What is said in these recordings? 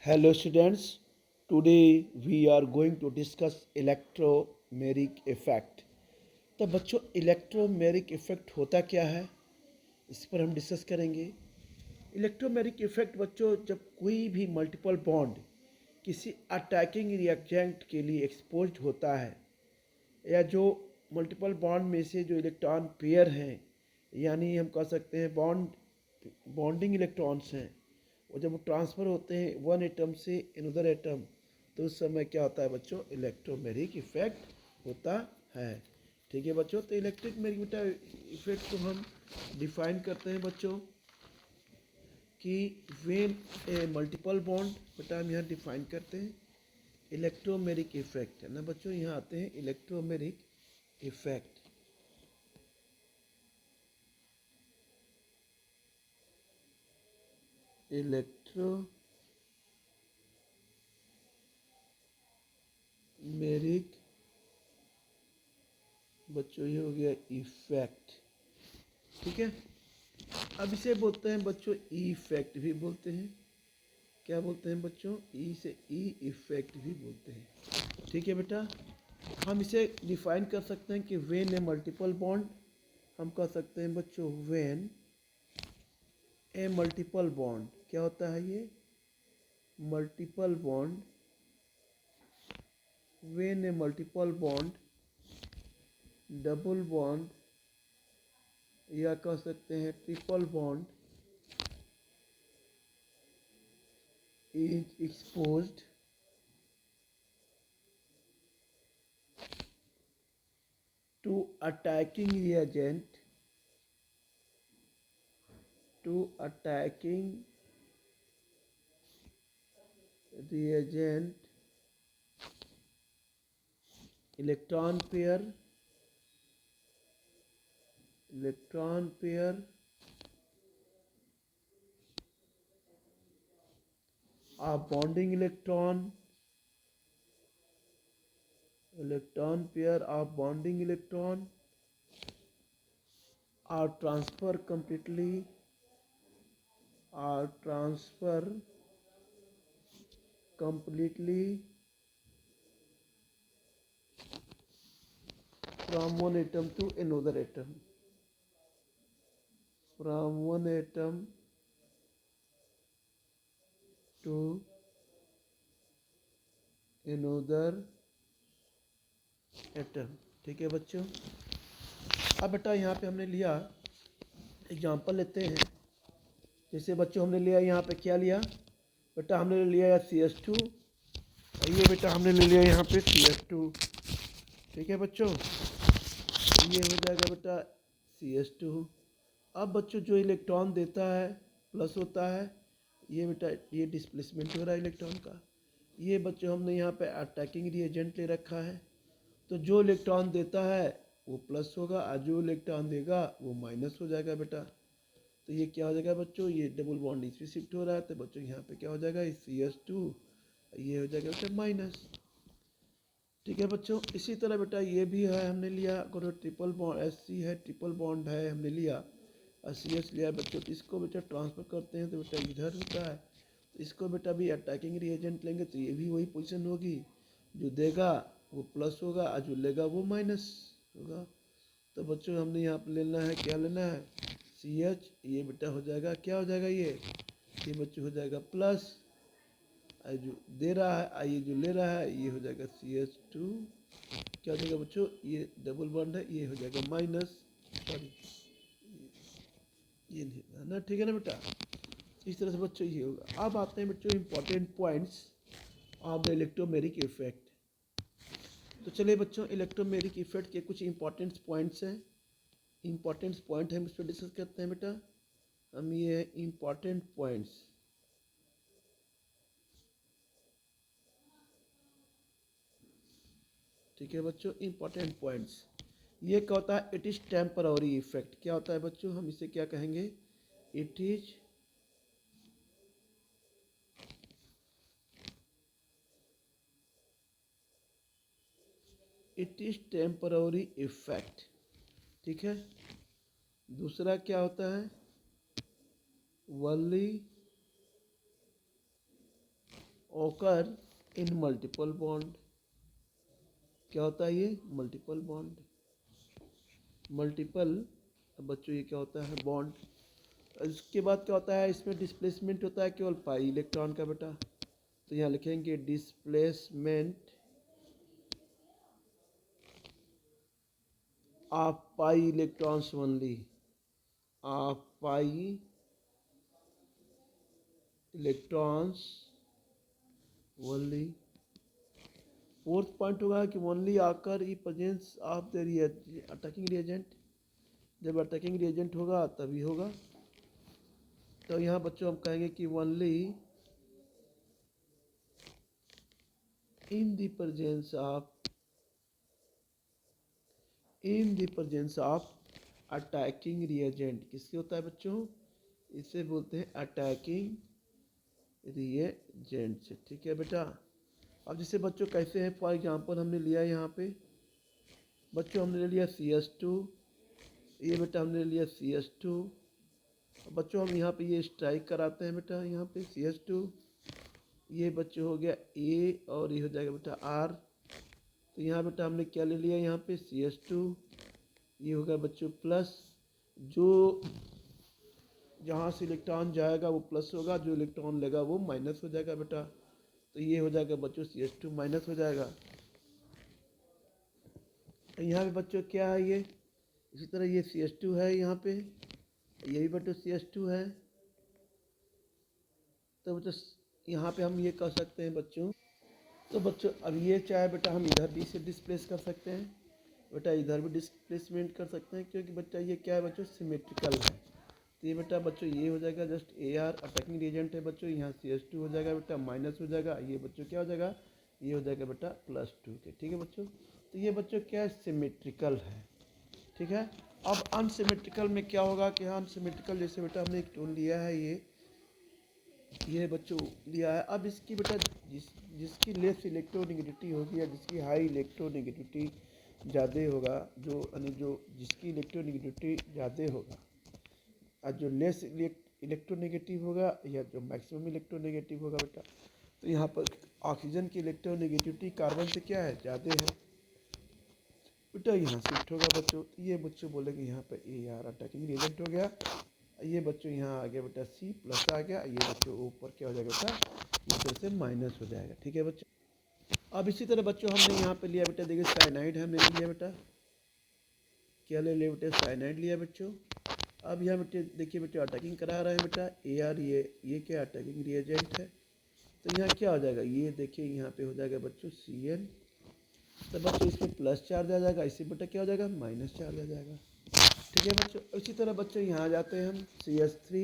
Hello students, today we are going to discuss electromagnetic effect। तो बच्चों electromagnetic effect होता क्या है, इस पर हम डिस्कस करेंगे। इलेक्ट्रोमैग्नेटिक इफेक्ट बच्चों, जब कोई भी मल्टीपल बॉन्ड किसी अटैकिंग रिएक्टेंट के लिए एक्सपोज्ड होता है, या जो मल्टीपल बॉन्ड में से जो इलेक्ट्रॉन पेयर हैं, यानी हम कह सकते हैं बॉन्डिंग इलेक्ट्रॉन्स हैं, और जब वो ट्रांसफ़र होते हैं वन एटम से अनदर एटम, तो उस समय क्या होता है बच्चों, इलेक्ट्रोमैग्नेटिक इफेक्ट होता है। ठीक है बच्चों, तो इलेक्ट्रिक मैग्नेटिक इफेक्ट को हम डिफाइन करते हैं बच्चों कि व्हेन ए मल्टीपल बॉन्ड, बेटा हम यहाँ डिफाइन करते हैं इलेक्ट्रोमैग्नेटिक इफेक्ट, है ना बच्चों। यहाँ आते हैं इलेक्ट्रोमैग्नेटिक इफेक्ट। इलेक्ट्रोमैग्नेटिक बच्चों ये हो गया इफेक्ट, ठीक है। अब इसे बोलते हैं बच्चों ई इफेक्ट भी बोलते हैं। क्या बोलते हैं बच्चों, ई से ई इफेक्ट भी बोलते हैं, ठीक है बेटा। हम इसे डिफाइन कर सकते हैं कि व्हेन ए मल्टीपल बॉन्ड, हम कह सकते हैं बच्चों व्हेन ए मल्टीपल बॉन्ड, क्या होता है ये multiple bond, when A multiple bond, double bond, या कह सकते हैं triple bond is exposed to attacking reagent, to attacking reagent, electron pair a bonding electron pair of bonding electron are transfer completely from one atom to another atom, from one atom to another atom, ठीक है बच्चों। अब बेटा यहाँ पे हमने लिया example लेते हैं। जैसे बच्चों हमने लिया यहाँ पे, क्या लिया बेटा, हमने लिया CH2, और ये बेटा हमने ले लिया यहाँ पे CH2, ठीक है बच्चों। ये हो जाएगा बेटा CH2। अब बच्चों जो इलेक्ट्रॉन देता है प्लस होता है, ये बेटा ये डिस्प्लेसमेंट हो रहा है इलेक्ट्रॉन का। ये बच्चों हमने यहाँ पे अटैकिंग रिएजेंट ले रखा है, तो जो इलेक्ट्रॉन देता है वो प्लस होगा और जो इलेक्ट्रॉन देगा वो माइनस हो जाएगा बेटा। तो ये क्या हो जाएगा बच्चों, ये डबल बॉन्ड इसमें शिफ्ट हो रहा है, तो बच्चों यहाँ पे क्या हो जाएगा CH2, ये हो जाएगा बेटा माइनस, ठीक है बच्चों। इसी तरह बेटा ये भी है, हमने लिया अगर ट्रिपल बॉन्ड SC है, ट्रिपल बॉन्ड है, हमने लिया और CH लिया बच्चों, तो इसको बेटा ट्रांसफ़र करते हैं तो बेटा इधर होता है, तो इसको बेटा भी अटैकिंग रिएजेंट लेंगे तो ये भी वही पोजीशन होगी, जो देगा वो प्लस होगा और जो लेगा वो माइनस होगा। तो बच्चों हमने यहाँ पर लेना है, क्या लेना है CH, ये बेटा हो जाएगा, क्या हो जाएगा ये बच्चों हो जाएगा प्लस, जो दे रहा है ये जो ले रहा है ये हो जाएगा CH2, क्या हो जाएगा बच्चों, ये डबल बॉन्ड है, ये हो जाएगा माइनस, सॉरी ये नहीं है ना, ठीक है ना बेटा। इस तरह से बच्चों ये होगा। अब आते हैं बच्चों important points of the electromagnetic effect. तो चलिए बच्चों, इलेक्ट्रोमैग्नेटिक इफेक्ट के कुछ इंपॉर्टेंट पॉइंट्स हैं, इंपॉर्टेंट पॉइंट हम इस पर डिस्कस करते हैं बेटा। हम ये इंपॉर्टेंट पॉइंट्स, ठीक है बच्चों, इंपॉर्टेंट पॉइंट्स। ये क्या होता है, इट इज़ टेम्पररी इफेक्ट। क्या होता है बच्चों, हम इसे क्या कहेंगे, इट इज टेम्पररी इफेक्ट, ठीक है। दूसरा क्या होता है, only occur in multiple bond। क्या होता है ये? Multiple bond, multiple. बच्चों ये क्या होता है? बॉन्ड। इसके बाद क्या होता है? इसमें डिस्प्लेसमेंट होता है केवल पाई इलेक्ट्रॉन का बेटा। तो यहाँ लिखेंगे displacement of pi electrons only, of pi electrons only. Fourth point होगा कि ओनली आकर ई presence of the attacking reagent. जब अटैकिंग रिएजेंट होगा तभी होगा। तो यहाँ बच्चों हम कहेंगे कि only in the presence of, in the presence of attacking reagent. किससे होता है बच्चों? इसे बोलते हैं अटैकिंग रिएजेंट से। ठीक है बेटा। अब जैसे बच्चों कैसे हैं, फॉर एग्जांपल हमने लिया यहाँ पे बच्चों, हमने ले लिया CS2। ये बेटा हमने लिया CS2। बच्चों हम यहाँ पे ये स्ट्राइक कराते हैं बेटा, यहाँ पे CS2। ये बच्चों हो गया A और ये हो जाएगा बेटा R। तो यहाँ बेटा हमने क्या ले लिया? यहाँ पे CS2। ये होगा बच्चों प्लस, जो जहाँ से इलेक्ट्रॉन जाएगा वो प्लस होगा, जो इलेक्ट्रॉन लेगा वो माइनस हो जाएगा बेटा। तो ये हो जाएगा बच्चों CS2 माइनस हो जाएगा। तो यहाँ पे बच्चों क्या है ये? इसी तरह ये CS2 है यहाँ पे, ये भी बच्चों CS2 है। तो बच्चों यहाँ पे हम ये कर सकते हैं बच्चों। तो बच्चों अब ये चाहे बेटा हम इधर भी से डिस्प्लेस कर सकते हैं बेटा, इधर भी डिस्प्लेसमेंट कर सकते हैं, क्योंकि बच्चा ये क्या है बच्चों? सिमेट्रिकल है। तो ये बेटा बच्चों ये हो जाएगा जस्ट AR अटैकिंग रिएजेंट है बच्चों, यहाँ CS2 हो जाएगा बेटा, माइनस हो जाएगा। ये बच्चों क्या हो जाएगा? ये हो जाएगा बेटा +2 के। ठीक है बच्चों। तो ये बच्चों क्या है? सिमेट्रिकल है। ठीक है। अब अनसिमेट्रिकल में क्या होगा कि अनसिमेट्रिकल जैसे बेटा हमने एक टूल लिया है, ये बच्चों लिया है। अब इसकी बेटा जिसकी लेस इलेक्ट्रोनेगेटिविटी होगी या जिसकी हाई इलेक्ट्रोनेगेटिविटी ज़्यादा होगा, जो जिसकी इलेक्ट्रोनेगेटिविटी ज़्यादा होगा और जो लेस इलेक्ट्रोनेगेटिव होगा या जो मैक्सिमम इलेक्ट्रोनेगेटिव होगा बेटा, तो यहाँ पर ऑक्सीजन की इलेक्ट्रोनेगेटिविटी कार्बन से क्या है? ज़्यादा है बेटा, यहाँ शिफ्ट होगा बच्चों। तो ये बच्चों बोलेंगे यहाँ पे AR अटैकिंग रिएजेंट हो गया। ये बच्चों यहाँ आ गया बेटा C+ आ गया। ये बच्चों ऊपर क्या हो जाएगा बेटा? इस तरह से माइनस हो जाएगा। ठीक है बच्चों। अब इसी तरह बच्चों हमने यहाँ पे लिया बेटा, देखिए साइनाइड हमने लिया बेटा, क्या ले लिया बेटा? साइनाइड लिया बच्चों। अब यहाँ बेटे देखिए बेटे अटैकिंग करा रहे हैं बेटा AR, ये क्या अटैकिंग रिएजेंट है। तो यहाँ क्या हो जाएगा? ये देखिए यहाँ पे हो जाएगा बच्चों CN। तो बच्चों इसमें प्लस चार्ज आ जाएगा, इससे बेटा क्या हो जाएगा? माइनस चार्ज आ जाएगा। ठीक है बच्चों। इसी तरह बच्चों यहाँ आ जाते हैं हम CH3।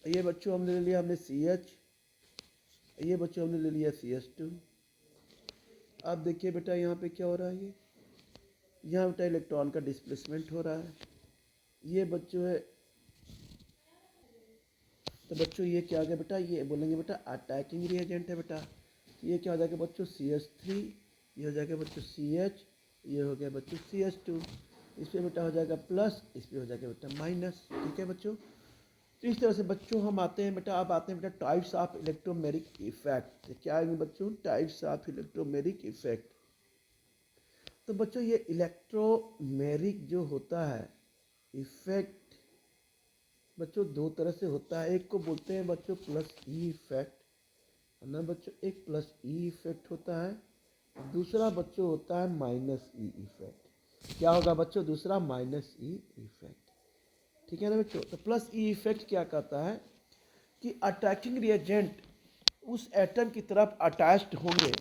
ये बच्चों हमने ले लिया हमने CH। ये बच्चों हमने ले लिया CS2। अब देखिए बेटा यहाँ पे क्या हो रहा है? ये यहाँ बेटा इलेक्ट्रॉन का डिस्प्लेसमेंट हो रहा है। ये बच्चों है, तो बच्चों ये क्या आ गया बेटा? ये बोलेंगे बेटा अटैकिंग रिएजेंट है बेटा। ये क्या हो जाएगा बच्चों? CH3। ये हो जाएगा बच्चों CH। ये हो गया बच्चों CS2। इस पर बेटा हो जाएगा प्लस, इस पर हो जाएगा बेटा माइनस। ठीक है बच्चों। तो इस तरह से बच्चों हम आते हैं बेटा, अब आते हैं बेटा टाइप्स ऑफ इलेक्ट्रोमेरिक इफेक्ट। क्या आएंगे बच्चों? Types of electromeric effect. तो बच्चों ये इलेक्ट्रोमेरिक जो होता है इफेक्ट बच्चों दो तरह से होता है। एक को बोलते हैं बच्चों +E इफेक्ट, है ना बच्चों? एक +E इफेक्ट होता है। दूसरा बच्चों होता है -E इफेक्ट। क्या होगा बच्चों? दूसरा -E इफेक्ट। ठीक है ना बच्चों? तो +E इफेक्ट क्या कहता है कि अटैकिंग रिएजेंट उस एटम की तरफ अटैच्ड होंगे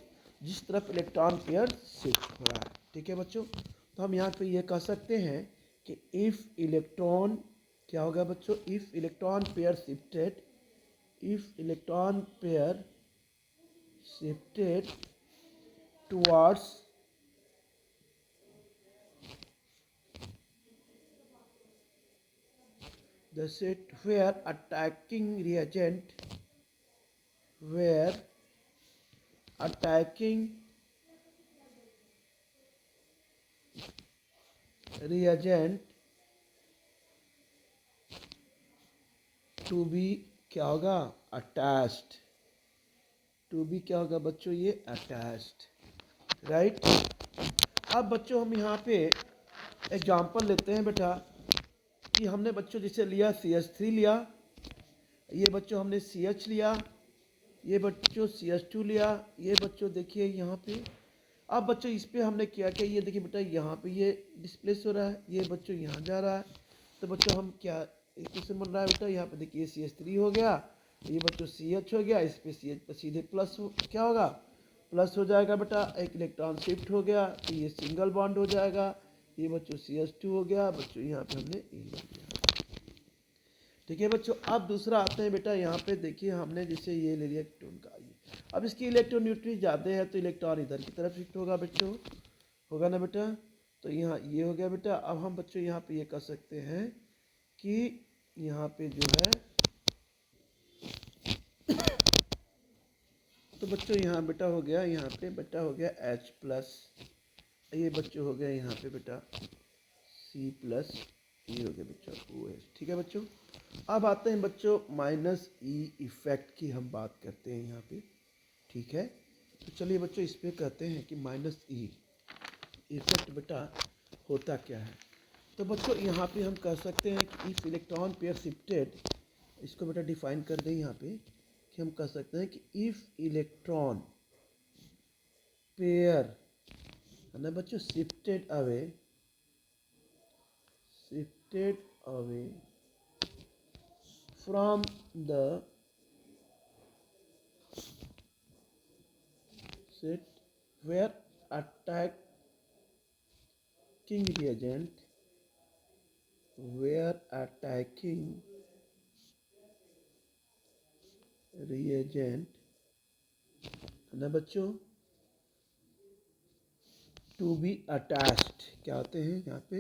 जिस तरफ इलेक्ट्रॉन पेयर शिफ्ट हो रहा है। ठीक है बच्चों। तो हम यहाँ पे ये कह सकते हैं कि इफ़ इलेक्ट्रॉन क्या होगा बच्चों? If electron pair shifted, if electron pair shifted towards the set where attacking where attacking reagent to be क्या होगा? अटैच्ड। टू बी क्या होगा बच्चों, ये अटैच्ड, राइट। अब बच्चों हम यहाँ पे एग्जाम्पल लेते हैं बेटा कि हमने बच्चों जैसे लिया CH3 लिया, ये बच्चों हमने CH लिया, ये बच्चों CH2 लिया, ये बच्चों देखिए यहाँ पे। अब बच्चों इस पे हमने क्या किया, ये देखिए बेटा यहाँ पे ये डिस्प्लेस हो रहा है, ये बच्चों यहाँ जा रहा है। तो बच्चों हम क्या क्वेश्चन बन रहा है बेटा, यहाँ पे देखिए CH3 हो गया, ये बच्चों CH हो गया, इस पे CH पर सीधे प्लस क्या होगा, प्लस हो जाएगा बेटा, एक इलेक्ट्रॉन शिफ्ट हो गया, तो ये सिंगल बॉन्ड हो जाएगा, ये बच्चों CH2 हो गया, बच्चों यहाँ पे हमने E ले लिया। ठीक है बच्चों, अब दूसरा आते हैं बेटा, यहाँ पे देखिए हमने जैसे ये ले लिया इलेक्ट्रॉन का, ये अब इसकी इलेक्ट्रोन्यूट्री ज़्यादा है तो इलेक्ट्रॉन इधर की तरफ शिफ्ट होगा बच्चों, होगा ना बेटा। तो यहाँ ये हो गया बेटा। अब हम बच्चों यहाँ पे ये कर सकते हैं कि यहाँ पे जो है तो बच्चों यहाँ बेटा हो गया, यहाँ पे बेटा हो गया H+, ये बच्चों हो गया यहाँ पे बेटा C+, ये हो गया बच्चों OH। ठीक है बच्चों, अब आते हैं बच्चों -E इफेक्ट की हम बात करते हैं यहाँ पे। ठीक है, तो चलिए बच्चों इस पे कहते हैं कि -E इफेक्ट बेटा होता क्या है। तो बच्चों यहाँ पे हम कह सकते हैं कि इफ इलेक्ट्रॉन पेयर शिफ्टेड, इसको बेटा डिफाइन कर दें यहाँ पे कि हम कह सकते हैं कि इफ इलेक्ट्रॉन पेयर है ना बच्चों shifted away from the set where attacking reagent है ना बच्चों टू बी अटैच्ड, क्या होते हैं यहाँ पे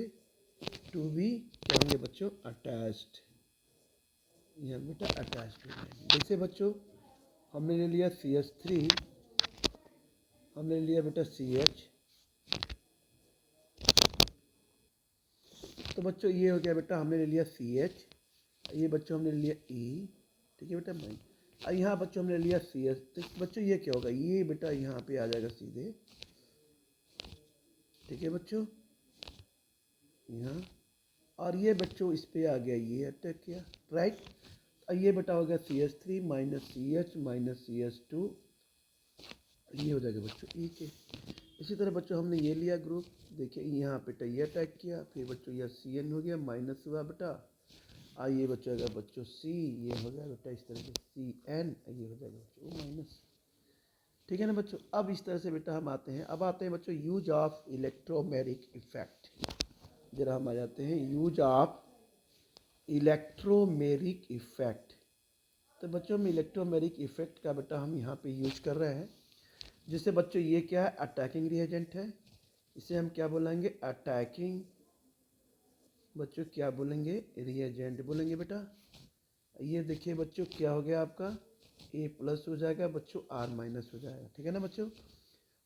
टू बी क्या होंगे बच्चों अटैच्ड, यहाँ बेटा अटैच्ड। जैसे बच्चों हमने ले लिया CH3, हमने लिया बेटा CH, तो बच्चों ये हो गया बेटा हमने ले लिया CH, ये बच्चों हमने ले लिया E। ठीक है बेटा भाई, और यहाँ बच्चों हमने लिया CH, तो बच्चों ये क्या होगा, ये बेटा यहाँ पे आ जाएगा सीधे। ठीक है बच्चों यहाँ, और ये बच्चों इस पे आ गया, ये अटैक किया, राइट। और ये बेटा हो गया CH3 -CH -CH2, ये हो जाएगा बच्चों E के। इसी तरह बच्चों हमने ये लिया ग्रुप, देखिए यहाँ बेटा ये अटैक किया, फिर बच्चों यह CN हो गया, माइनस हुआ बेटा, ये बच्चों हो गया बच्चों C, ये हो गया बेटा इस तरह से CN, ये हो जाएगा बच्चों माइनस। ठीक है ना बच्चों, अब इस तरह से बेटा हम आते हैं, अब आते हैं बच्चों यूज ऑफ इलेक्ट्रोमेरिक इफेक्ट। जरा हम आ जाते हैं यूज ऑफ इलेक्ट्रोमेरिक इफेक्ट। तो बच्चों हम इलेक्ट्रोमेरिक इफेक्ट का बेटा हम यहाँ पे यूज कर रहे हैं। जैसे बच्चों ये क्या है, अटैकिंग रिएजेंट है, इसे हम क्या बोलेंगे अटैकिंग, बच्चों क्या बोलेंगे रिएजेंट बोलेंगे बेटा। ये देखिए बच्चों क्या हो गया आपका A+ हो जाएगा बच्चों, R- हो जाएगा। ठीक है ना बच्चों,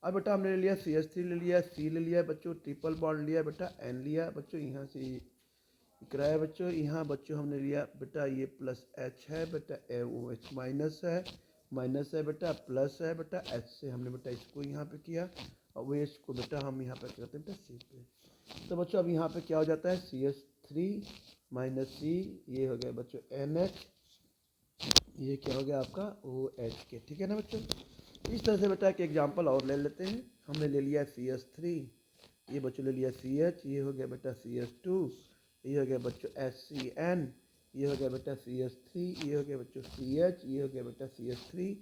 अब बेटा हमने ले लिया CH3 ले लिया, C ले लिया बच्चों, ट्रिपल बॉन्ड लिया बेटा, N लिया बच्चों, यहाँ से कराया बच्चों, यहाँ बच्चों हमने लिया बेटा ये +H है बेटा, OH माइनस है बेटा, प्लस है बेटा, H से हमने बेटा इसको यहाँ पे किया, और OH को बेटा हम यहाँ पे करते हैं बेटा C पे। तो बच्चों अब यहाँ पे क्या हो जाता है CH3 -C, ये हो गया बच्चों NH, ये क्या हो गया आपका OH के। ठीक है ना बच्चों, इस तरह से बेटा एक एग्जाम्पल और ले लेते हैं। हमने ले लिया CH3, ये बच्चों ले लिया CH, ये हो गया बेटा CH2, ये हो गया बच्चों HCN, ये हो गया बेटा CH3, ये हो गया बच्चों CH, ये हो गया बेटा CH3,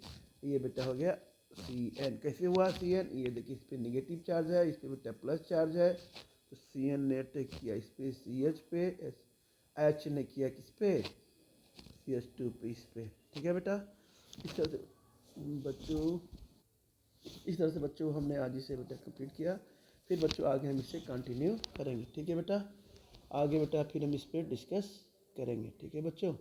ये बेटा हो गया CN। कैसे हुआ CN, ये देखिए इस पर निगेटिव चार्ज है, इस पर बेटा प्लस चार्ज है, तो CN ने अटैक किया इस पर CH पे, H ने किया किस पे CH2 पे, इस पे। ठीक है बेटा, इस तरह से बच्चों, इस तरह से बच्चों हमने आज इसे बेटा कंप्लीट किया। फिर बच्चों आगे हम इसे कंटिन्यू करेंगे। ठीक है बेटा, आगे बेटा फिर हम इस पर डिस्कस करेंगे। ठीक है बच्चों।